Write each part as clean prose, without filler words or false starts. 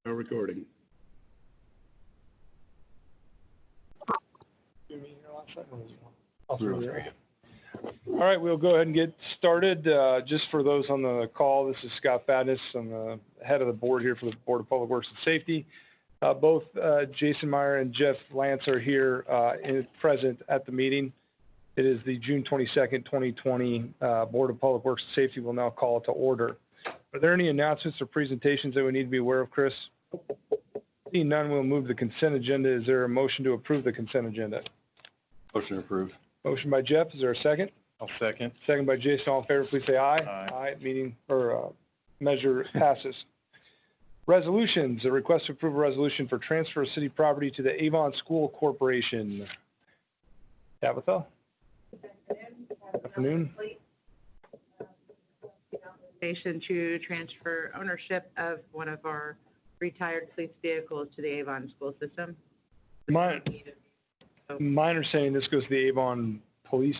No recording. All right, we'll go ahead and get started. Just for those on the call, this is Scott Fadness. I'm the head of the board here for the Board of Public Works and Safety. Both Jason Meyer and Jeff Lance are here present at the meeting. It is the June 22nd, 2020 Board of Public Works and Safety. Will now call it to order. Are there any announcements or presentations that we need to be aware of, Chris? Seeing none, we'll move the consent agenda. Is there a motion to approve the consent agenda? Motion approved. Motion by Jeff. Is there a second? I'll second. Second by Jason. All in favor, please say aye. Aye. Measure passes. Resolutions. A request to approve a resolution for transfer of city property to the Avon School Corporation. Tabitha? Good afternoon. To transfer ownership of one of our retired police vehicles to the Avon school system. My understanding, this goes to the Avon Police,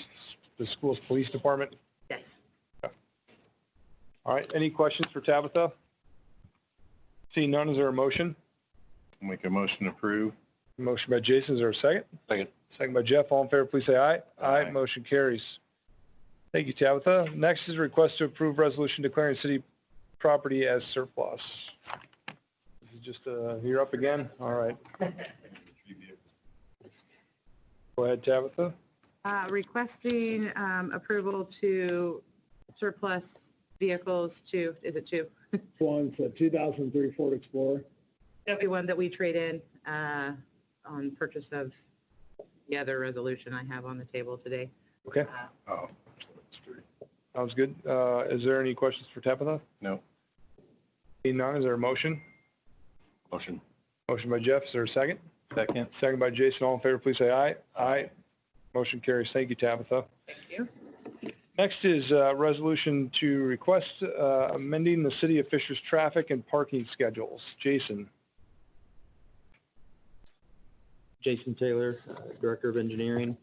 the school's police department? Yes. Okay. All right, any questions for Tabitha? Seeing none, is there a motion? Make a motion to approve. Motion by Jason, is there a second? Second. Second by Jeff. All in favor, please say aye. Aye. Motion carries. Thank you, Tabitha. Next is a request to approve resolution declaring city property as surplus. This is just, you're up again? All right. Go ahead, Tabitha. Requesting approval to surplus vehicles to, is it two? One's a 2003 Ford Explorer. That'll be one that we trade in on purchase of the other resolution I have on the table today. Okay, Oh. sounds good. Is there any questions for Tabitha? No. Seeing none, is there a motion? Motion. Motion by Jeff, is there a second? Second. Second by Jason. All in favor, please say aye. Aye. Motion carries. Thank you, Tabitha. Thank you. Next is resolution to request amending the City of Fishers traffic and parking schedules. Jason. Jason Taylor, Director of Engineering.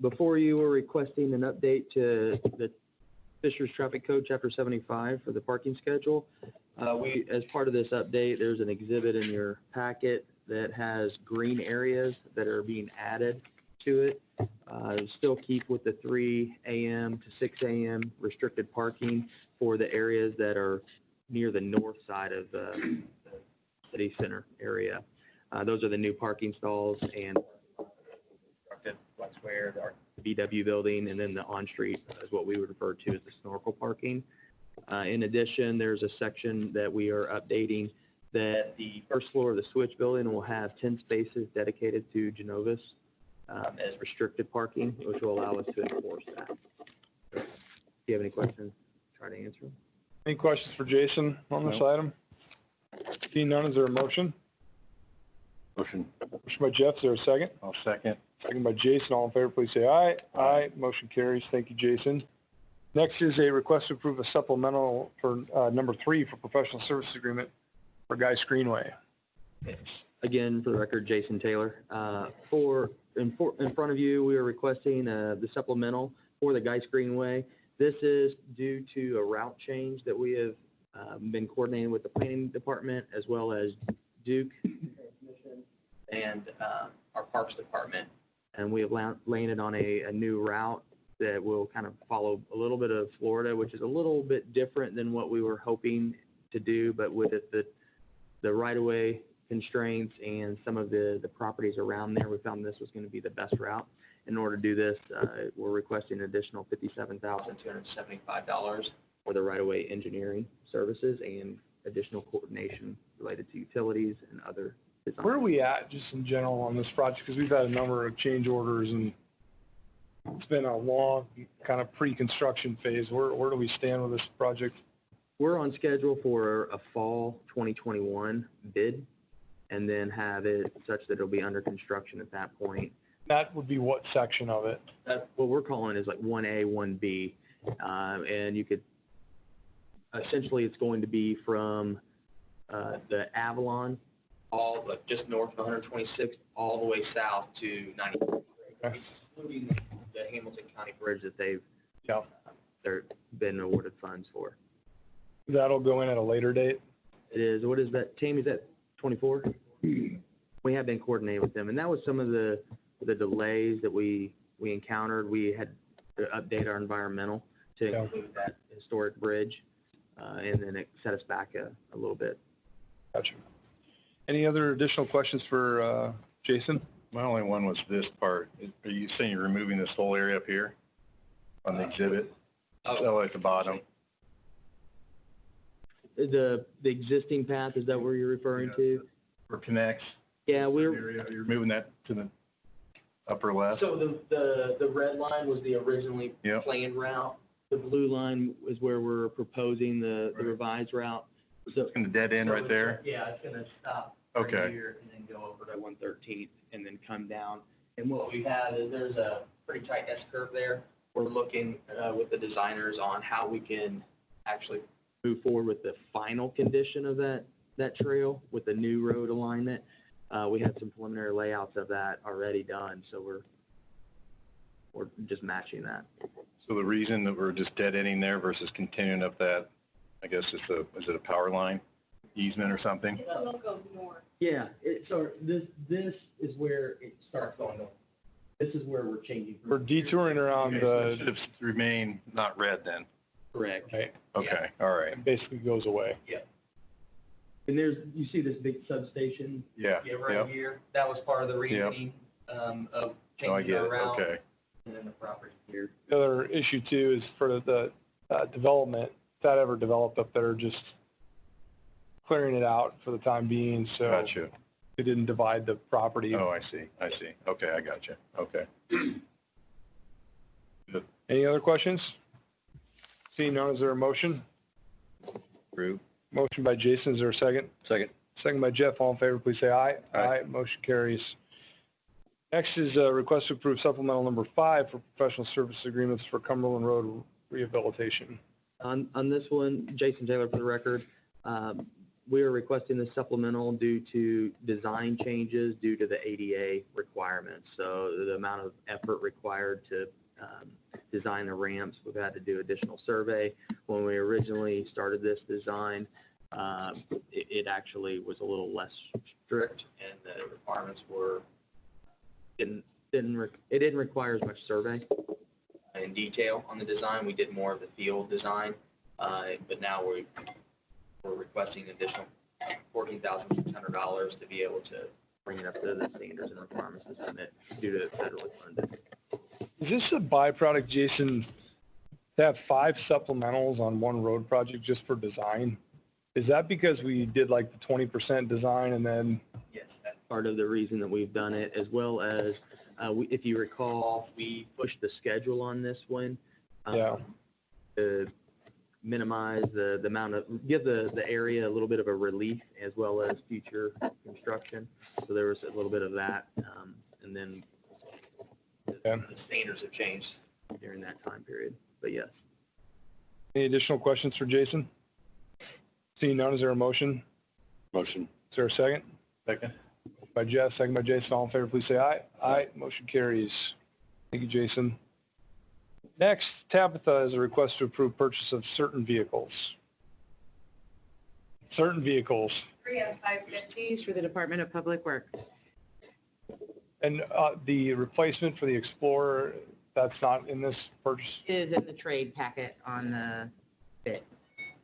Before you, we're requesting an update to the Fishers Traffic Code, Chapter 75, for the parking schedule. As part of this update, there's an exhibit in your packet that has green areas that are being added to it. Still keep with the 3 a.m. to 6 a.m. restricted parking for the areas that are near the north side of the city center area. Those are the new parking stalls and constructed where our VW building, and then the on-street is what we would refer to as the snorkel parking. In addition, there's a section that we are updating that the first floor of the Switch building will have 10 spaces dedicated to Genovis as restricted parking, which will allow us to enforce that. Do you have any questions? Try to answer them. Any questions for Jason on this item? Seeing none, is there a motion? Motion. Motion by Jeff, is there a second? I'll second. Second by Jason. All in favor, please say aye. Aye. Motion carries. Thank you, Jason. Next is a request to approve a supplemental for number 3 for professional services agreement for Guy Screenway. Again, for the record, Jason Taylor. In front of you, we are requesting the supplemental for the Geist Greenway. This is due to a route change that we have been coordinating with the planning department as well as Duke and our Parks Department. And we have landed on a new route that will kind of follow a little bit of Florida, which is a little bit different than what we were hoping to do, but with it, the right-of-way constraints and some of the properties around there, we found this was going to be the best route. In order to do this, we're requesting an additional $57,275 for the right-of-way engineering services and additional coordination related to utilities and other design. Where are we at, just in general, on this project? Because we've had a number of change orders, and it's been a long kind of pre-construction phase. Where do we stand with this project? We're on schedule for a fall 2021 bid, and then have it such that it'll be under construction at that point. That would be what section of it? That's what we're calling is like 1A, 1B. And you could, essentially it's going to be from the Avalon, all like just north of 126, all the way south to 90, Okay. including the Hamilton County Bridge that they've been awarded funds for. That'll go in at a later date? It is, what is that, Tammy, is that 24? We have been coordinating with them, and that was some of the delays that we encountered. We had to update our environmental to Yeah. include that historic bridge, and then it set us back a little bit. Gotcha. Any other additional questions for, Jason? My only one was this part. Are you saying you're removing this whole area up here on the exhibit? So at the bottom? The existing path, is that where you're referring to? Or connects? Yeah, You're moving that to the upper left? so the red line was the originally Yep. planned route. The blue line is where we're proposing the Right. revised route. So It's gonna dead end right there? Yeah, it's gonna stop Okay. right here and then go over to 113th and then come down. And what we have is there's a pretty tight S-curve there. We're looking, with the designers on how we can actually move forward with the final condition of that trail with the new road alignment. We had some preliminary layouts of that already done, so we're just matching that. So the reason that we're just dead ending there versus continuing up that, I guess is it a power line easement or something? Yeah, so this is where it starts going north. This is where we're changing. We're detouring around Okay, so it the, should have remained not red then? Correct. right, Okay, all right. it basically goes away. And you see this big substation? Yeah, Right yep. here, that was part of the reasoning, of No, I changing get our it, route. okay. And then the property here. The other issue too is for the, development, if that ever developed up there, just clearing it out for the time being, so Gotcha. it didn't divide the property. Oh, I see. Okay, I got you. Okay. Any other questions? Seeing none, is there a motion? Approve. Motion by Jason, is there a second? Second. Second by Jeff, all in favor, please say aye. Aye. Motion carries. Next is a request to approve supplemental number 5 for professional service agreements for Cumberland Road rehabilitation. On this one, Jason Taylor for the record, we are requesting the supplemental due to design changes due to the ADA requirements. So the amount of effort required to design the ramps, we've had to do additional survey. When we originally started this design, it actually was a little less strict, and the requirements were, it didn't require as much survey in detail on the design. We did more of the field design, but now we're requesting additional $14,600 to be able to bring it up to the standards and requirements to submit due to federally funded. Is this a byproduct, Jason, to have 5 supplementals on one road project just for design? Is that because we did like the 20% design and then, Yes, that's part of the reason that we've done it, as well as, if you recall, we pushed the schedule on this one. Yeah. To minimize the amount of, give the area a little bit of a relief as well as future construction. So there was a little bit of that, and then Okay. the standards have changed during that time period, but yes. any additional questions for Jason? Seeing none, is there a motion? Motion. Is there a second? Second. By Jeff, second by Jason, all in favor, please say aye. Aye, motion carries. Thank you, Jason. Next, Tabitha has a request to approve purchase of certain vehicles. Certain vehicles. We have 550s for the Department of Public Works. And, the replacement for the Explorer, that's not in this purchase? Is in the trade packet on the bid.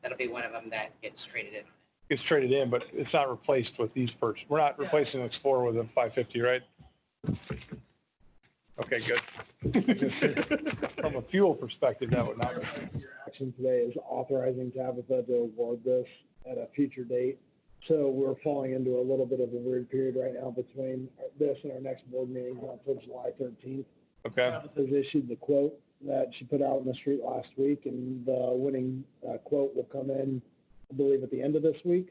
That'll be one of them that gets traded in. It's traded in, but it's not replaced with these purchases. We're not replacing an Explorer with a 550, right? Okay, good. From a fuel perspective, that would not be. Your action today is authorizing Tabitha to award this at a future date. So we're falling into a little bit of a weird period right now between this and our next board meeting on July 13th. Okay, Tabitha's issued the quote that she put out in the street last week, and the winning quote will come in, I believe, at the end of this week.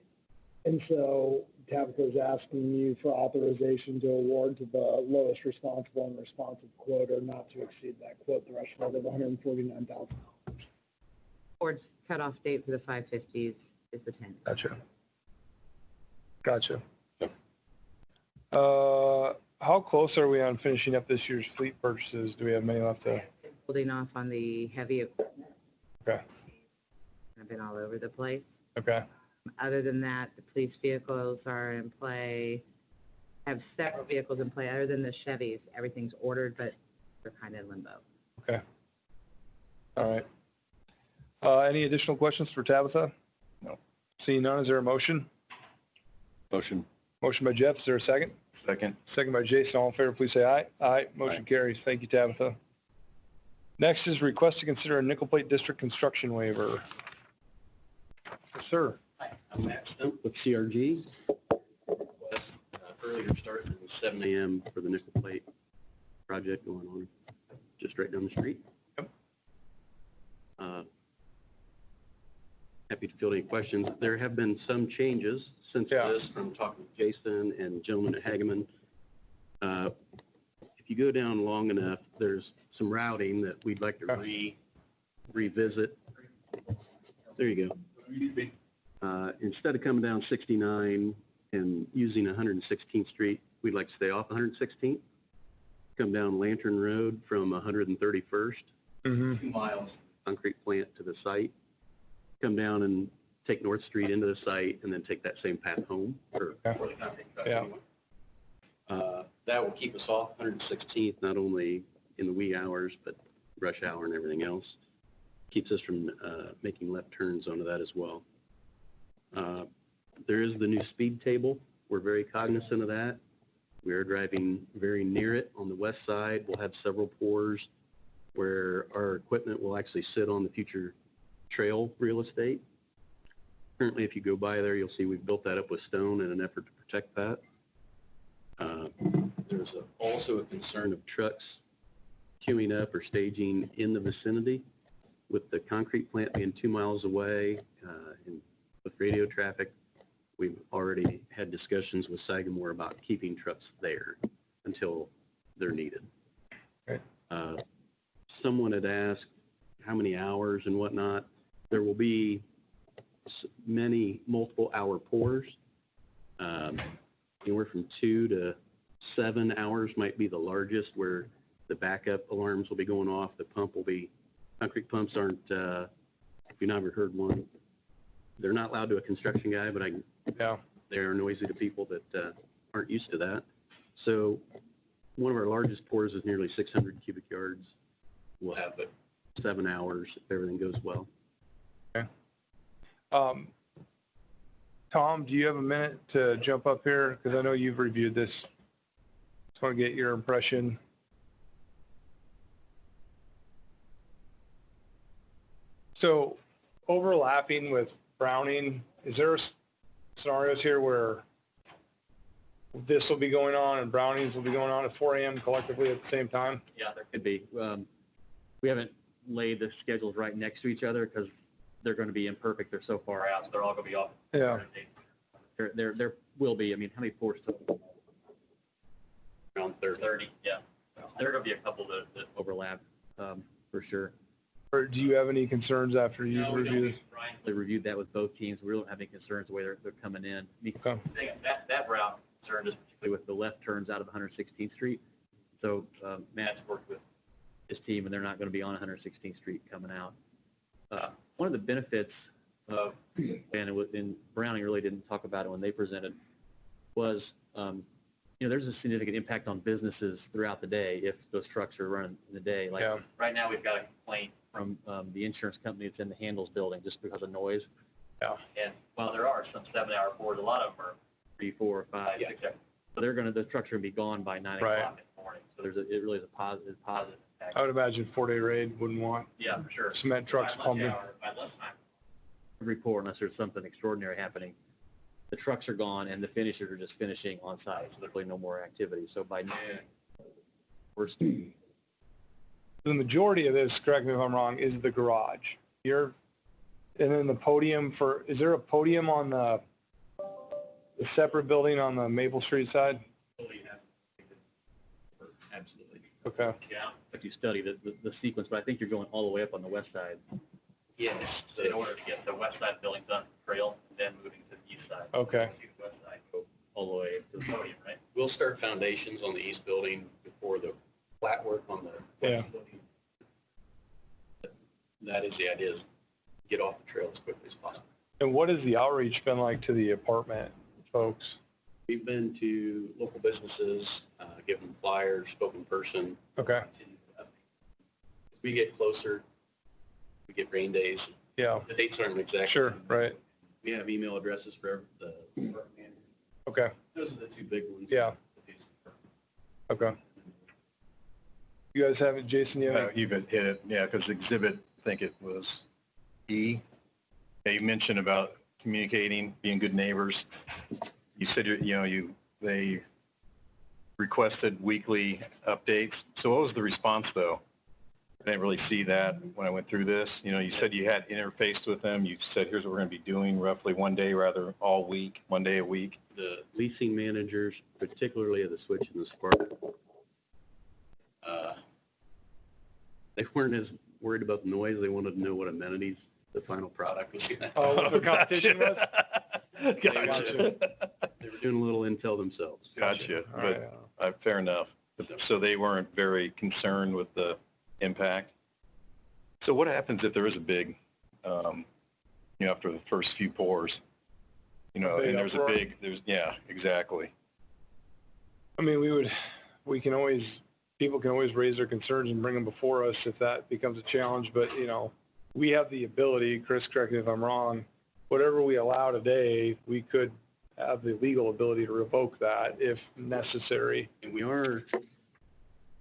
And so Tabitha's asking you for authorization to award to the lowest responsible and responsive quote, or not to exceed that quote threshold of $149,000. Board's cutoff date for the 550s is the 10th. Gotcha. How close are we on finishing up this year's fleet purchases? Do we have many left to? Holding off on the heavy equipment. Okay, I've been all over the place. okay, Other than that, the police vehicles are in play. I have several vehicles in play. Other than the Chevys, everything's ordered, but they're kind of in limbo. Okay. All right. Any additional questions for Tabitha? No. Seeing none, is there a motion? Motion. Motion by Jeff, is there a second? Second. Second by Jason, all in favor, please say aye. Aye, motion carries. Thank you, Tabitha. Next is request to consider a nickel plate district construction waiver. Yes, sir. I'm Matt Stump with CRG. Earlier start at 7 a.m. for the nickel plate project going on just right down the street. Yep. Happy to field any questions. There have been some changes since Yeah. this from talking with Jason and gentleman at Hageman. If you go down long enough, there's some routing that we'd like to revisit. There you go. Instead of coming down 69 and using 116th Street, we'd like to stay off 116th. Come down Lantern Road from 131st, Mm-hmm. 2 miles, concrete plant to the site. Come down and take North Street into the site and then take that same path home or Okay. for the concrete truck Yeah. anyway. That will keep us off 116th, not only in the wee hours, but rush hour and everything else. Keeps us from making left turns onto that as well. There is the new speed table. We're very cognizant of that. We are driving very near it on the west side. We'll have several pours where our equipment will actually sit on the future trail real estate. Currently, if you go by there, you'll see we've built that up with stone in an effort to protect that. There's also a concern of trucks queuing up or staging in the vicinity. With the concrete plant being 2 miles away, and with radio traffic, we've already had discussions with Sagamore about keeping trucks there until they're needed. Okay. Someone had asked how many hours and whatnot. There will be many multiple hour pours. Anywhere from 2 to 7 hours might be the largest, where the backup alarms will be going off. The pump will be, concrete pumps aren't, if you've never heard one, they're not loud to a construction guy, but Yeah. they are noisy to people that aren't used to that. So one of our largest pours is nearly 600 cubic yards. We'll have it 7 hours if everything goes well. Tom, do you have a minute to jump up here? Because I know you've reviewed this. Just want to get your impression. So overlapping with Browning, is there scenarios here where this will be going on and Brownings will be going on at 4 a.m. collectively at the same time? Yeah, there could be. We haven't laid the schedules right next to each other because they're going to be imperfect. They're so far out, so they're all going to be off. Yeah. There will be. I mean, how many pours total? Around 30. Yeah. There are going to be a couple that overlap, for sure. Or do you have any concerns after you've reviewed this? Brian reviewed that with both teams. We don't have any concerns the way they're coming in. Okay. That route concerned is particularly with the left turns out of 116th Street. So Matt's worked with his team, and they're not going to be on 116th Street coming out. One of the benefits of, and Browning really didn't talk about it when they presented, was, there's a significant impact on businesses throughout the day if those trucks are running in the day. Like Yeah. right now, we've got a complaint from the insurance company that's in the Handles building just because of noise. Yeah. And while there are some 7-hour pours, a lot of them are 3, 4, 5, 6 hours. So those trucks are going to be gone by 9 Right. o'clock in the morning. So it really is a positive impact. I would imagine 4-day raid wouldn't want Yeah, for sure. cement trucks By pumping. lunchtime, every pour, unless there's something extraordinary happening, the trucks are gone and the finishers are just finishing on site, so there's really no more activity. So by noon, The majority of this, correct me if I'm wrong, is the garage. And then the podium is there a podium on the separate building on the Maple Street side? absolutely. Okay. Yeah. If you study the sequence, but I think you're going all the way up on the west side. Yes, in order to get the west side building done, trail, and then moving to the east side. Okay. To the west side, go all the way to the podium, right? We'll start foundations on the east building before the flat work on the Yeah. west building. That is the idea, is get off the trail as quickly as possible. And what has the outreach been like to the apartment folks? We've been to local businesses, given them flyers, spoken person. Okay, As we get closer, we get rain days. yeah, The dates aren't exact. sure, right, We have email addresses for the department manager. okay, Those are the two big ones. yeah, okay. You guys have it, Jason, you have? You've hit it, yeah, because exhibit, I think it was E. They mentioned about communicating, being good neighbors. You said, they requested weekly updates. So what was the response, though? I didn't really see that when I went through this. You said you had interfaced with them. You said, here's what we're going to be doing roughly one day, rather all week, one day a week. The leasing managers, particularly of the Switch and the Spark, they weren't as worried about the noise. They wanted to know what amenities the final product was going to have. Oh, what the competition was? Gotcha. They were doing a little intel themselves. Gotcha, All right, but fair enough. So they weren't very concerned with the impact. So what happens if there is a big, after the first few pours? Big And there's uproar? yeah, exactly. I mean, people can always raise their concerns and bring them before us if that becomes a challenge, but, we have the ability, Chris, correct me if I'm wrong, whatever we allow today, we could have the legal ability to revoke that if necessary. And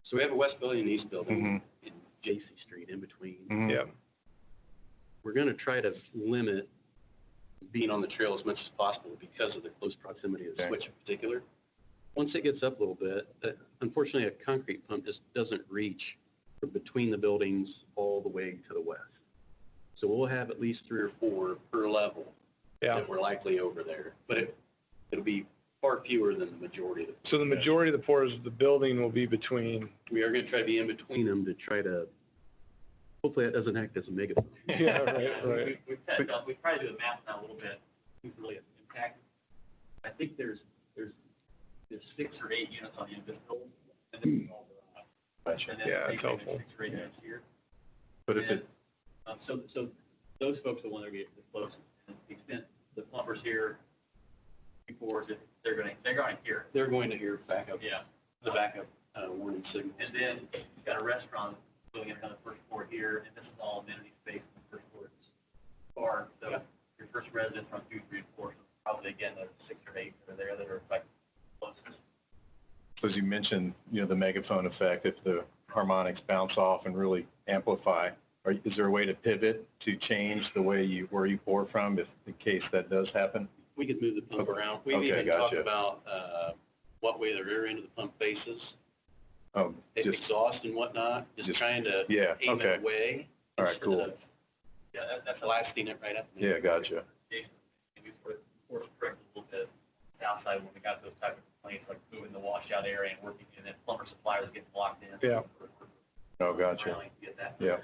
so we have a west building and east building Mm-hmm. in J.C. Street in between. Mhm. Yeah, We're going to try to limit being on the trail as much as possible because of the close proximity of the Okay. Switch in particular. Once it gets up a little bit, unfortunately, a concrete pump just doesn't reach from between the buildings all the way to the west. So we'll have at least 3 or 4 per level yeah. that we're likely over there, but it'll be far fewer than the majority of So the majority of the pours of the building will be between, We are going to try to be in between them to try to, hopefully that doesn't act as a megaphone. yeah, right. We try to do the math now a little bit, who's really impacted. I think there's 6 or 8 units on the end of this building, and then all the, Gotcha. and then Yeah, maybe it's helpful. 6 or 8 units here. But if it, So those folks will want to get the close, and to the extent the plumbers here, before, they're going to hear it. They're going to hear backup, Yeah. the backup warning signal. And then you've got a restaurant building another first floor here, and this is all amenity space on the first floor. It's bar, so your first residents run 2, 3, and 4, so probably again, there's 6 or 8 that are there that are like closest. as you mentioned, the megaphone effect, if the harmonics bounce off and really amplify, is there a way to pivot to change the way where you pour from, if in case that does happen? We could move the pump Okay. around. We've Okay, even talked gotcha. about what way the rear end of the pump faces, Just, exhaust and whatnot, just trying to yeah, aim okay. it away. All right, cool. instead of Yeah, that's blasting it right up. in the Yeah, air. gotcha. maybe force correct a little bit outside when we got those type of complaints, like moving the washout area and working, and then plumber suppliers get blocked in. Yeah. Oh, gotcha. Finally get that. Yeah.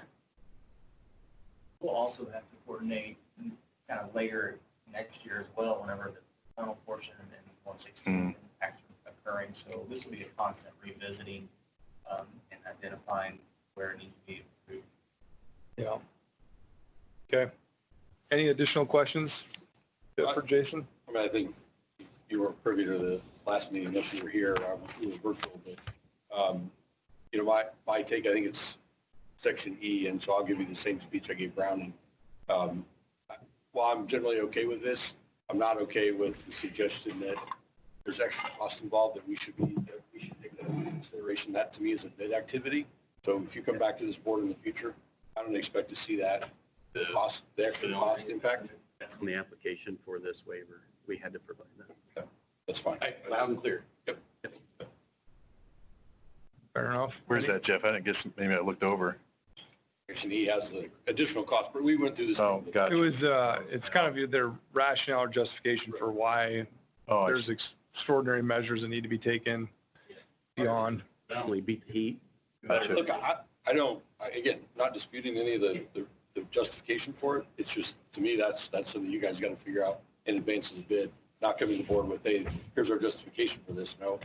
We'll also have to coordinate kind of later next year as well, whenever the tunnel portion and 116 impacts are occurring. So this will be a constant revisiting and identifying where it needs to be improved. Yeah. Okay. Any additional questions for Jason? I mean, I think you were privy to the last meeting, unless you were here, it was virtual, but, my take, I think it's section E, and so I'll give you the same speech I gave Browning. While I'm generally okay with this, I'm not okay with the suggestion that there's extra cost involved, that we should take that into consideration. That, to me, is a bid activity. So if you come back to this board in the future, I don't expect to see that, the extra cost impact. On the application for this waiver, we had to provide that. That's fine. Loud and clear. Yep. Fair enough. Where's that, Jeff? I guess maybe I looked over. Section E has the additional cost, but we went through this. Oh, It gotcha. was, it's kind of their rationale or justification for why Oh, I there's extraordinary measures that need to be taken beyond. Definitely beat the heat. gotcha. Look, I don't, again, not disputing any of the justification for it. It's just, to me, that's something you guys gotta figure out in advance of the bid, not coming to the board with, hey, here's our justification for this. No,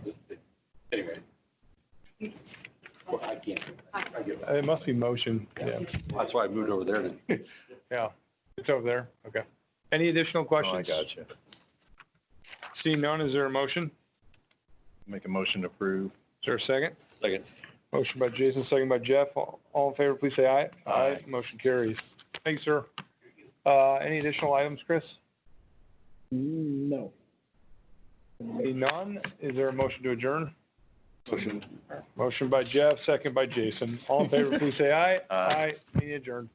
anyway. Well, I can't, I get it. It must be motion, yeah. That's why I moved over there then. Yeah, it's over there, okay. Any additional Oh, questions? I got you. Seeing none, is there a motion? Make a motion to approve. Is there a second? Second. Motion by Jason, second by Jeff. All in favor, please say aye. Aye. Motion carries. Thanks, sir. Any additional items, Chris? No. Seeing none, is there a motion to adjourn? Motion. Motion by Jeff, second by Jason. All in favor, please say aye. Aye. Meeting adjourned.